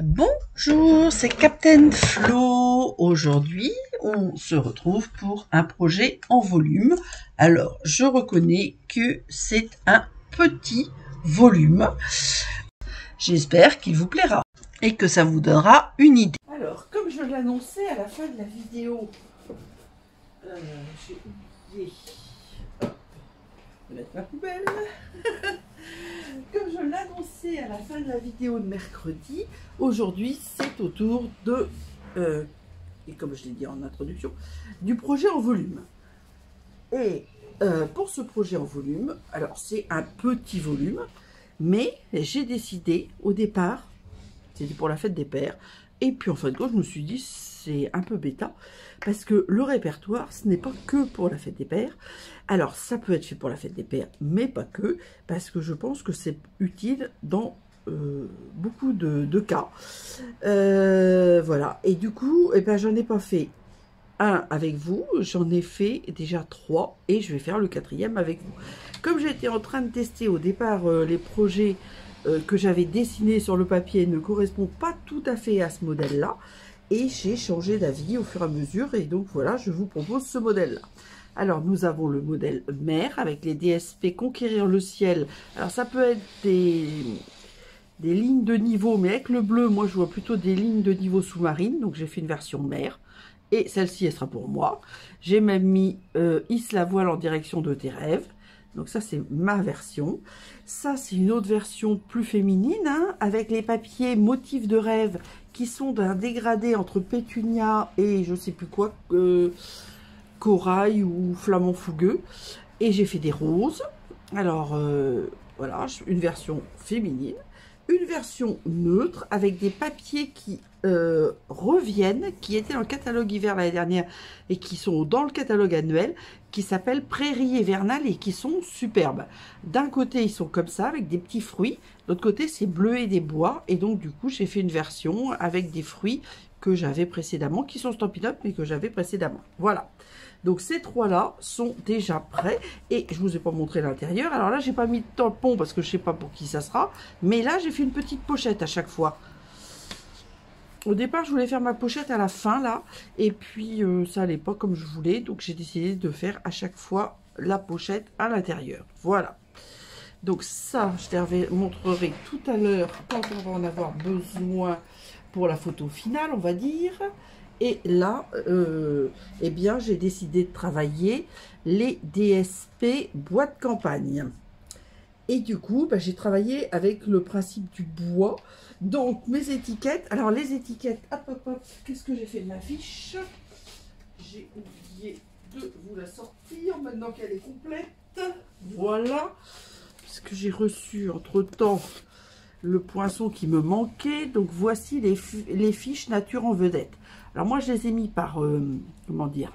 Bonjour, c'est Captain Flo. Aujourd'hui, on se retrouve pour un projet en volume. Alors, je reconnais que c'est un petit volume. J'espère qu'il vous plaira et que ça vous donnera une idée. Alors, comme je l'annonçais à la fin de la vidéo, j'ai oublié de mettre ma poubelle. Comme je l'annonçais à la fin de la vidéo de mercredi, aujourd'hui c'est au tour de, et comme je l'ai dit en introduction, du projet en volume. Et pour ce projet en volume, alors c'est un petit volume, mais j'ai décidé au départ, c'était pour la fête des pères, et puis en fin de compte je me suis dit c'est un peu bêta, parce que le répertoire ce n'est pas que pour la fête des pères. Alors ça peut être fait pour la fête des pères, mais pas que, parce que je pense que c'est utile dans beaucoup de cas. Voilà, et du coup, eh ben, j'en ai pas fait un avec vous, j'en ai fait déjà 3, et je vais faire le 4e avec vous. Comme j'étais en train de tester au départ les projets que j'avais dessinés sur le papier ne correspondent pas tout à fait à ce modèle-là, et j'ai changé d'avis au fur et à mesure, et donc voilà, je vous propose ce modèle-là. Alors, nous avons le modèle mer avec les DSP Conquérir le ciel. Alors, ça peut être des lignes de niveau, mais avec le bleu, moi, je vois plutôt des lignes de niveau sous-marine. Donc, j'ai fait une version mer. Et celle-ci, elle sera pour moi. J'ai même mis hisse la voile en direction de tes rêves. Donc, ça, c'est ma version. Ça, c'est une autre version plus féminine, hein, avec les papiers motifs de rêve qui sont d'un dégradé entre pétunia et je sais plus quoi, corail ou flamant fougueux, et j'ai fait des roses. Alors voilà, une version féminine, une version neutre avec des papiers qui reviennent, qui étaient dans le catalogue hiver l'année dernière et qui sont dans le catalogue annuel, qui s'appelle Prairie hivernale et qui sont superbes. D'un côté ils sont comme ça avec des petits fruits, de l'autre côté c'est bleu et des bois, et donc du coup j'ai fait une version avec des fruits que j'avais précédemment, qui sont Stampin' Up mais que j'avais précédemment. Voilà. Donc ces trois-là sont déjà prêts, et je vous ai pas montré l'intérieur. Alors là, j'ai pas mis de tampon parce que je sais pas pour qui ça sera, mais là, j'ai fait une petite pochette à chaque fois. Au départ, je voulais faire ma pochette à la fin, là, et puis ça allait pas comme je voulais, donc j'ai décidé de faire à chaque fois la pochette à l'intérieur. Voilà. Donc ça, je te montrerai tout à l'heure quand on va en avoir besoin pour la photo finale, on va dire. Et là, eh bien, j'ai décidé de travailler les DSP bois de campagne. Et du coup, bah, j'ai travaillé avec le principe du bois. Donc, mes étiquettes. Alors, les étiquettes, hop, hop, hop. Qu'est-ce que j'ai fait de ma fiche? J'ai oublié de vous la sortir maintenant qu'elle est complète. Voilà. Parce que j'ai reçu, entre-temps, le poinçon qui me manquait. Donc, voici les fiches nature en vedette. Alors moi, je les ai mis par, comment dire,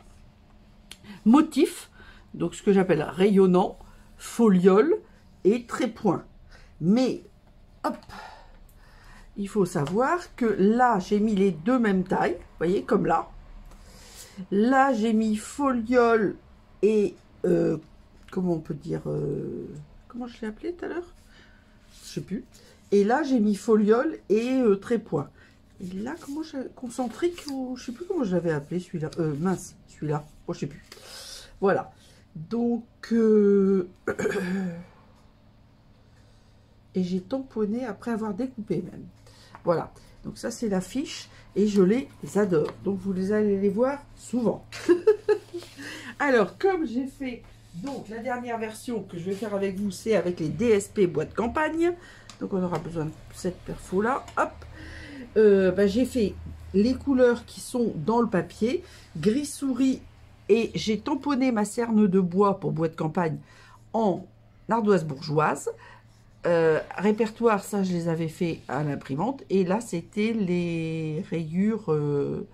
motif, donc ce que j'appelle rayonnant, foliole et trépoint. Mais, hop, il faut savoir que là, j'ai mis les deux mêmes tailles, vous voyez, comme là. Là, j'ai mis foliole et, comment on peut dire, comment je l'ai appelé tout à l'heure? Je sais plus. Et là, j'ai mis foliole et trépoint. Et là, comment concentrique, ou je sais plus comment je l'avais appelé celui-là. Mince, celui-là. Oh, je sais plus. Voilà. Donc, et j'ai tamponné après avoir découpé même. Voilà. Donc ça, c'est la fiche et je les adore. Donc, vous allez les voir souvent. Alors, comme j'ai fait, donc, la dernière version que je vais faire avec vous, c'est avec les DSP bois de campagne. Donc, on aura besoin de cette perfo-là. Hop. Bah, j'ai fait les couleurs qui sont dans le papier, gris souris, et j'ai tamponné ma cerne de bois pour bois de campagne en ardoise bourgeoise. Répertoire, ça je les avais fait à l'imprimante, et là c'était les rayures, je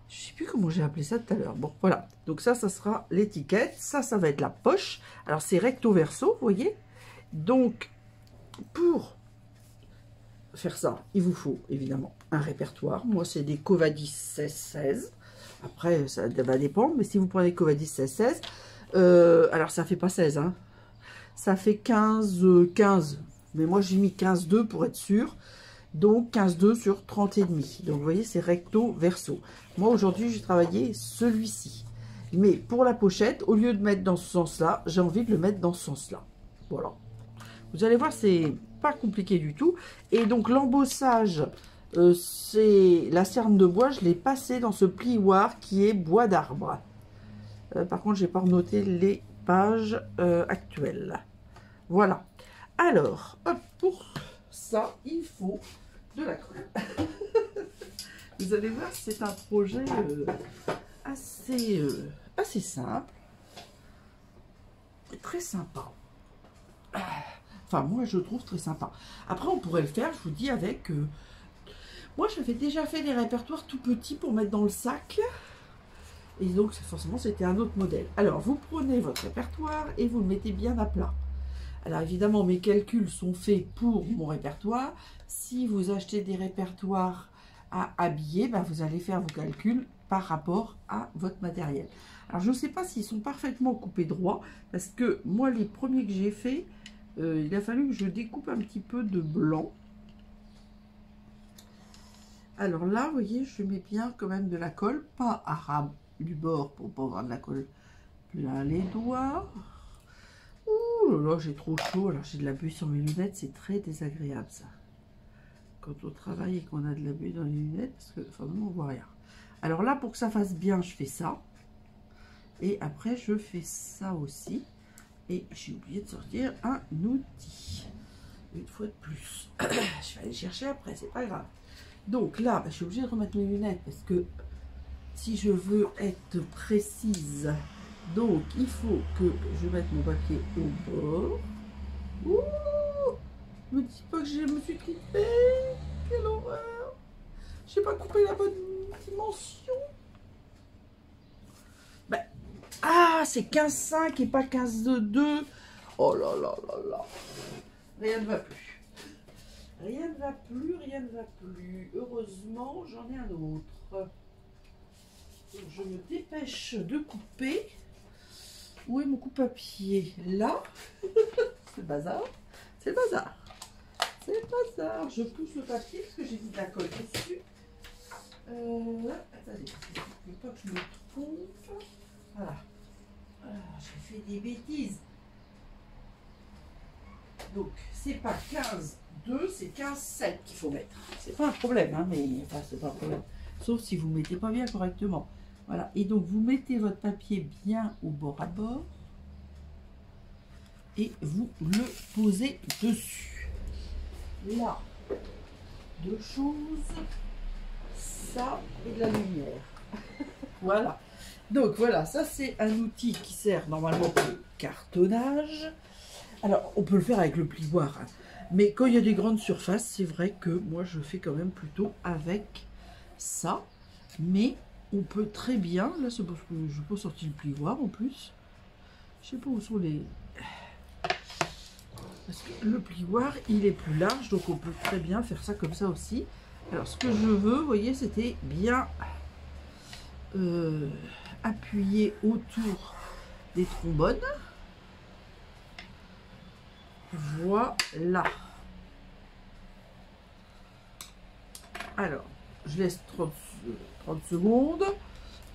sais plus comment j'ai appelé ça tout à l'heure. Bon, voilà, donc ça sera l'étiquette, ça va être la poche. Alors c'est recto verso, vous voyez. Donc pour faire ça, il vous faut évidemment un répertoire. Moi, c'est des Covadis 16-16. Après, ça va dépendre, mais si vous prenez Covadis 16-16, alors ça fait pas 16, hein. Ça fait 15, 15. Mais moi, j'ai mis 15-2 pour être sûr. Donc 15,2 sur 30,5. Donc vous voyez, c'est recto verso. Moi aujourd'hui, j'ai travaillé celui-ci. Mais pour la pochette, au lieu de mettre dans ce sens-là, j'ai envie de le mettre dans ce sens-là. Voilà. Vous allez voir, c'est pas compliqué du tout. Et donc l'embossage, c'est la cerne de bois, je l'ai passé dans ce plioir qui est bois d'arbre. Par contre, j'ai pas noté les pages actuelles. Voilà. Alors, hop, pour ça, il faut de la colle. Vous allez voir, c'est un projet assez simple. Et très sympa. Enfin, moi, je trouve très sympa. Après, on pourrait le faire, je vous dis, avec... moi, j'avais déjà fait des répertoires tout petits pour mettre dans le sac. Et donc, forcément, c'était un autre modèle. Alors, vous prenez votre répertoire et vous le mettez bien à plat. Alors, évidemment, mes calculs sont faits pour mon répertoire. Si vous achetez des répertoires à habiller, ben, vous allez faire vos calculs par rapport à votre matériel. Alors, je ne sais pas s'ils sont parfaitement coupés droit, parce que moi, les premiers que j'ai faits, il a fallu que je découpe un petit peu de blanc. Alors là, vous voyez, je mets bien quand même de la colle, pas à ras du bord pour pas avoir de la colle plein les doigts. Ouh là là, j'ai trop chaud. Alors j'ai de la buée sur mes lunettes, c'est très désagréable ça. Quand on travaille et qu'on a de la buée dans les lunettes, parce que vraiment on voit rien. Alors là, pour que ça fasse bien, je fais ça. Et après, je fais ça aussi. Et j'ai oublié de sortir un outil. Une fois de plus. Je vais aller chercher après, c'est pas grave. Donc là, je suis obligée de remettre mes lunettes parce que si je veux être précise, donc il faut que je mette mon papier au bord. Ouh, me dis pas que je me suis trompée. Quelle horreur. J'ai pas coupé la bonne dimension. Ben, ah, c'est 15,5 et pas 15,2. Oh là là là là. Rien ne va plus. Rien ne va plus, rien ne va plus. Heureusement, j'en ai un autre. Donc, je me dépêche de couper. Où est mon coupe-papier? Là. C'est le bazar. C'est le bazar. C'est le bazar. Je pousse le papier parce que j'ai mis de la colle dessus. Attendez, il ne faut pas que je me trompe. Voilà. J'ai fait des bêtises. Donc, c'est pas 15,2, c'est 15,7 qu'il faut mettre. C'est pas un problème, hein, mais enfin, c'est pas un problème. Sauf si vous ne mettez pas bien correctement. Voilà. Et donc, vous mettez votre papier bien au bord à bord. Et vous le posez dessus. Là, deux choses. Ça et de la lumière. Voilà. Donc, voilà. Ça, c'est un outil qui sert normalement pour le cartonnage. Alors, on peut le faire avec le plioir, hein. Mais quand il y a des grandes surfaces, c'est vrai que moi, je fais quand même plutôt avec ça. Mais on peut très bien, là, c'est parce que je peux sortir le plioir en plus. Je sais pas où sont les... Parce que le plioir, il est plus large, donc on peut très bien faire ça comme ça aussi. Alors, ce que je veux, vous voyez, c'était bien appuyer autour des trombones. Voilà. Alors, je laisse 30 secondes.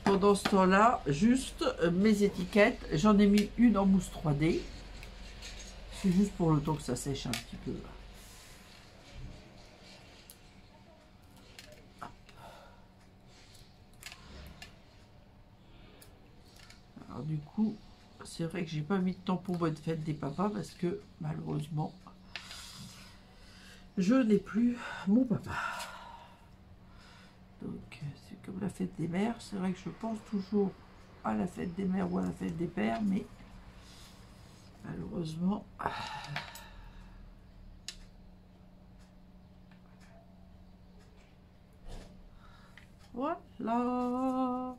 Pendant ce temps-là, juste mes étiquettes. J'en ai mis une en mousse 3D. C'est juste pour le temps que ça sèche un petit peu. Alors du coup, c'est vrai que j'ai pas mis de tampon bonne fête des papas parce que malheureusement, je n'ai plus mon papa. Donc, c'est comme la fête des mères. C'est vrai que je pense toujours à la fête des mères ou à la fête des pères, mais malheureusement... Voilà.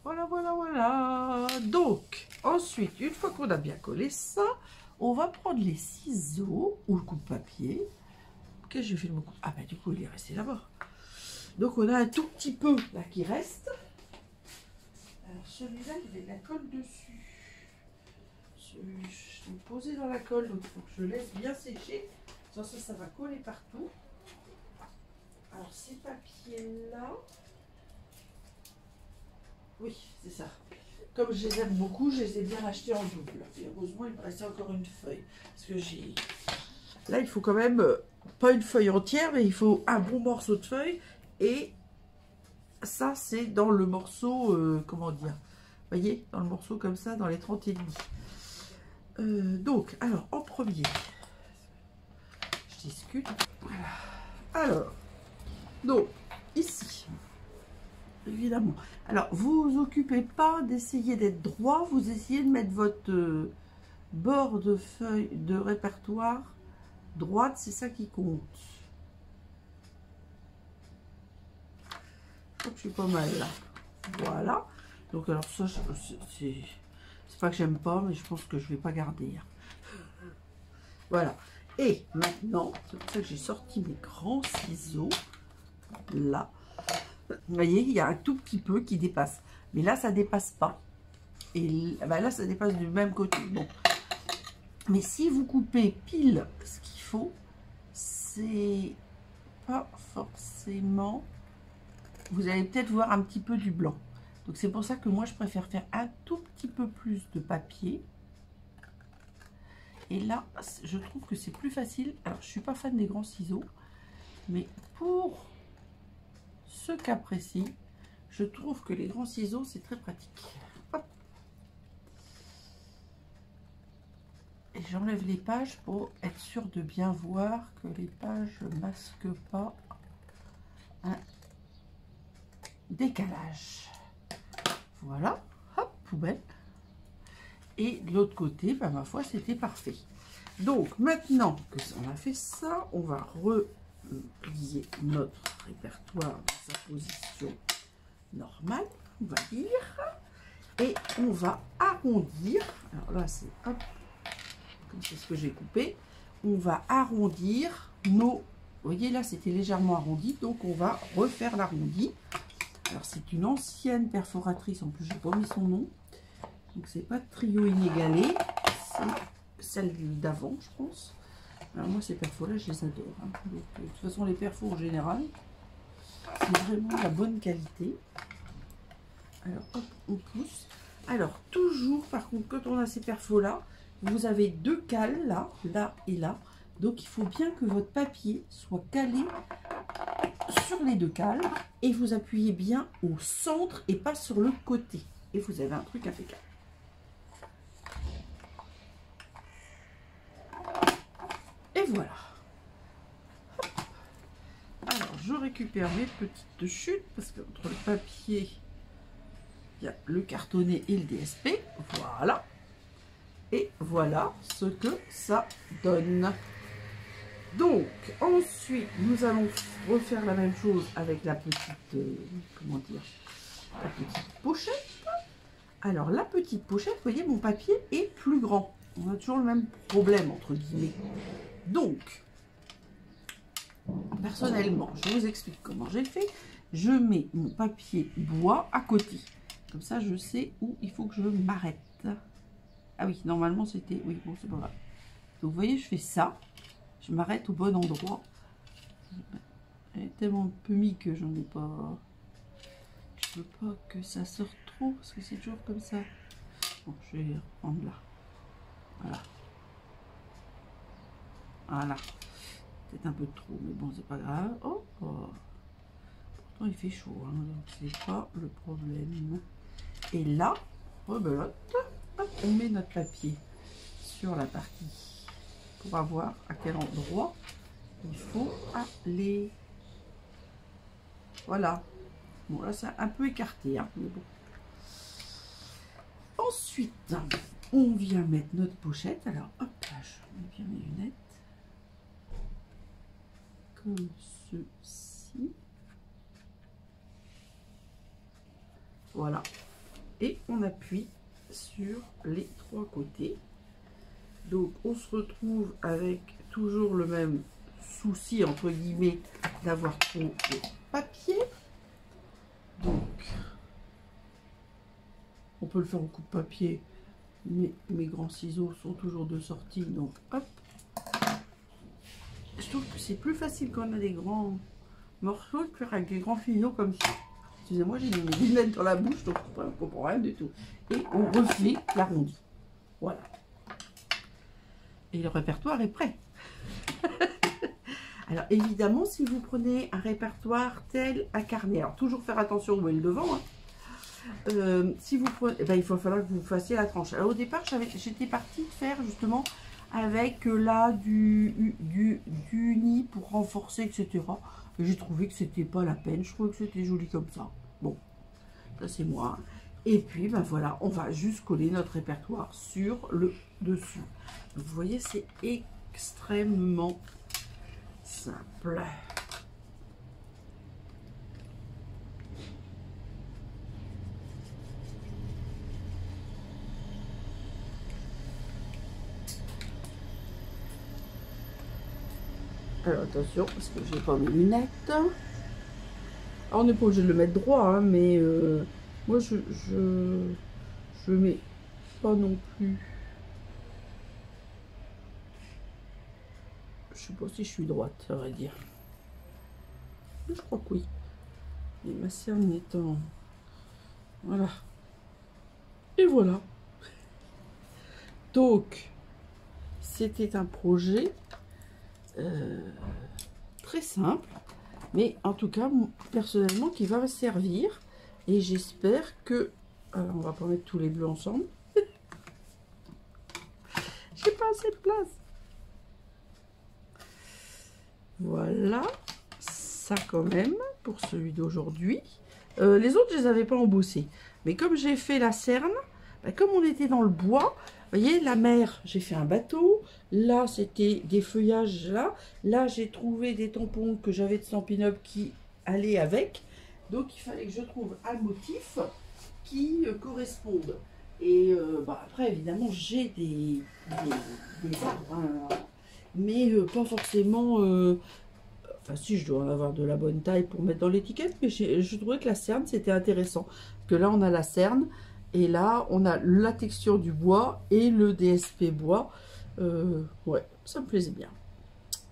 Voilà, voilà, voilà. Donc, ensuite, une fois qu'on a bien collé ça, on va prendre les ciseaux ou le coupe-papier. Ok, j'ai fait le coupe. Ah, bah, du coup, il est resté là-bas. Donc, on a un tout petit peu là qui reste. Alors, celui-là, il y avait de la colle dessus. Je l'ai posé dans la colle, donc il faut que je laisse bien sécher. Sans ça, ça va coller partout. là. Oui, c'est ça. Comme je les aime beaucoup, je les ai bien achetés en double. Et heureusement, il me restait encore une feuille. Parce que j'ai... Là, il faut quand même, pas une feuille entière, mais il faut un bon morceau de feuille. Et ça, c'est dans le morceau, comment dire, vous voyez, dans le morceau comme ça, dans les 30 et demi. Donc, alors, en premier, je discute. Voilà. Alors, donc, ici, évidemment. Alors, vous vous occupez pas d'essayer d'être droit, vous essayez de mettre votre bord de feuille de répertoire droite, c'est ça qui compte. Je crois que je suis pas mal là. Voilà. Donc, alors ça, c'est pas que j'aime pas, mais je pense que je vais pas garder. Voilà. Et maintenant, c'est pour ça que j'ai sorti mes grands ciseaux. Là. Vous voyez, il y a un tout petit peu qui dépasse. Mais là, ça dépasse pas. Et ben là, ça dépasse du même côté. Bon. Mais si vous coupez pile ce qu'il faut, c'est pas forcément... Vous allez peut-être voir un petit peu du blanc. Donc, c'est pour ça que moi, je préfère faire un tout petit peu plus de papier. Et là, je trouve que c'est plus facile. Alors, je suis pas fan des grands ciseaux. Mais pour ce cas précis, je trouve que les grands ciseaux, c'est très pratique. Hop. Et j'enlève les pages pour être sûr de bien voir que les pages ne masquent pas un décalage. Voilà, hop, poubelle. Et de l'autre côté, ben, ma foi, c'était parfait. Donc, maintenant que on a fait ça, on va replier notre répertoire dans sa position normale, on va dire. Et on va arrondir. Alors là, c'est hop, comme c'est ce que j'ai coupé. On va arrondir nos... Vous voyez, là, c'était légèrement arrondi. Donc, on va refaire l'arrondi. Alors, c'est une ancienne perforatrice. En plus, j'ai pas mis son nom. Donc, c'est pas Trio Inégalé. C'est celle d'avant, je pense. Alors, moi, ces perfos-là, je les adore. Hein. Donc, de toute façon, les perfos, en général, c'est vraiment la bonne qualité. Alors, hop, on pousse. Alors, toujours, par contre, quand on a ces perfos-là, vous avez deux cales, là, là et là. Donc, il faut bien que votre papier soit calé sur les deux cales. Et vous appuyez bien au centre et pas sur le côté. Et vous avez un truc impeccable. Et voilà. Hop. Alors, je récupère mes petites chutes parce que entre le papier, il y a le cartonné et le DSP. Voilà. Et voilà ce que ça donne. Donc, ensuite, nous allons refaire la même chose avec la petite, comment dire, la petite pochette. Alors, la petite pochette, vous voyez, mon papier est plus grand. On a toujours le même problème, entre guillemets. Donc, personnellement, je vous explique comment j'ai fait. Je mets mon papier bois à côté. Comme ça, je sais où il faut que je m'arrête. Ah oui, normalement, c'était... Oui, bon, c'est pas grave. Donc, vous voyez, je fais ça. Je m'arrête au bon endroit. Elle est tellement peu mis que j'en ai pas... Je veux pas que ça sorte trop, parce que c'est toujours comme ça. Bon, je vais reprendre là. Voilà. Voilà. Peut-être un peu trop, mais bon, c'est pas grave. Oh, oh. Pourtant, il fait chaud, hein, donc c'est pas le problème. Et là, rebelote, hop, on met notre papier sur la partie pour avoir à quel endroit il faut aller. Voilà. Bon, là, c'est un peu écarté, hein, mais bon. Ensuite, on vient mettre notre pochette. Alors, hop, là, je mets bien mes lunettes. Comme ceci. Voilà. Et on appuie sur les trois côtés. Donc, on se retrouve avec toujours le même souci, entre guillemets, d'avoir trop de papier. Donc, on peut le faire au coup de papier, mais mes grands ciseaux sont toujours de sortie, donc hop. Je trouve que c'est plus facile quand on a des grands morceaux de cuir avec des grands finaux comme ça. Excusez-moi, j'ai mis mes lunettes dans la bouche, donc je ne comprends rien du tout. Et on refait l'arrondi. Voilà. Et le répertoire est prêt. Alors évidemment, si vous prenez un répertoire tel un carnet, alors toujours faire attention où est le devant. Hein. Si vous prenez, eh ben, il va falloir que vous fassiez la tranche. Alors au départ, j'étais partie de faire justement avec là du uni pour renforcer, etc. Et j'ai trouvé que c'était pas la peine. Je trouvais que c'était joli comme ça. Bon, ça c'est moi. Et puis ben voilà, on va juste coller notre répertoire sur le dessus. Donc, vous voyez, c'est extrêmement simple. Alors attention, parce que j'ai pas mes lunettes. Alors on n'est pas obligé de le mettre droit, hein, mais moi je mets pas non plus. Je sais pas si je suis droite, ça va dire. Je crois que oui. Et ma cerne étant. Voilà. Et voilà. Donc, c'était un projet très simple, mais en tout cas, personnellement, qui va me servir. Et j'espère que... Alors, on va pas mettre tous les bleus ensemble. J'ai pas assez de place. Voilà, ça quand même, pour celui d'aujourd'hui. Les autres, je les avais pas embossés. Mais comme j'ai fait la cerne, ben, comme on était dans le bois, vous voyez, la mer, j'ai fait un bateau. Là, c'était des feuillages là. Là, j'ai trouvé des tampons que j'avais de Stampin' Up qui allaient avec. Donc, il fallait que je trouve un motif qui corresponde. Et bah, après, évidemment, j'ai des arbres, hein, mais pas forcément... Enfin, si, je dois en avoir de la bonne taille pour mettre dans l'étiquette, mais je trouvais que la cerne, c'était intéressant. Parce que là, on a la cerne, et là, on a la texture du bois et le DSP bois. Ouais, ça me plaisait bien.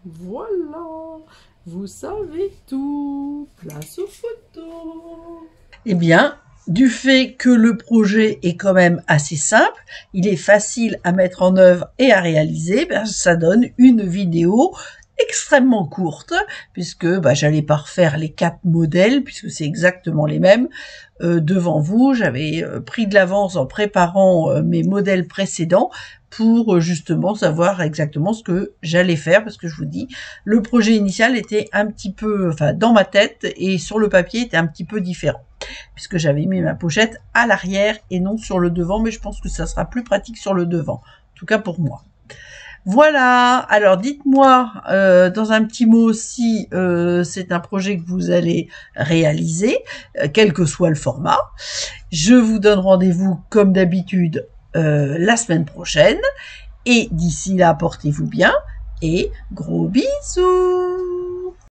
Voilà, vous savez tout. Place aux photos. Eh bien, du fait que le projet est quand même assez simple, il est facile à mettre en œuvre et à réaliser, ben, ça donne une vidéo extrêmement courte, puisque j'allais pas refaire les 4 modèles, puisque c'est exactement les mêmes. Devant vous, j'avais pris de l'avance en préparant mes modèles précédents pour justement savoir exactement ce que j'allais faire, parce que je vous dis, le projet initial était un petit peu, enfin dans ma tête et sur le papier était un petit peu différent, puisque j'avais mis ma pochette à l'arrière et non sur le devant, mais je pense que ça sera plus pratique sur le devant, en tout cas pour moi. Voilà, alors dites-moi dans un petit mot si c'est un projet que vous allez réaliser, quel que soit le format. Je vous donne rendez-vous comme d'habitude la semaine prochaine. Et d'ici là, portez-vous bien et gros bisous!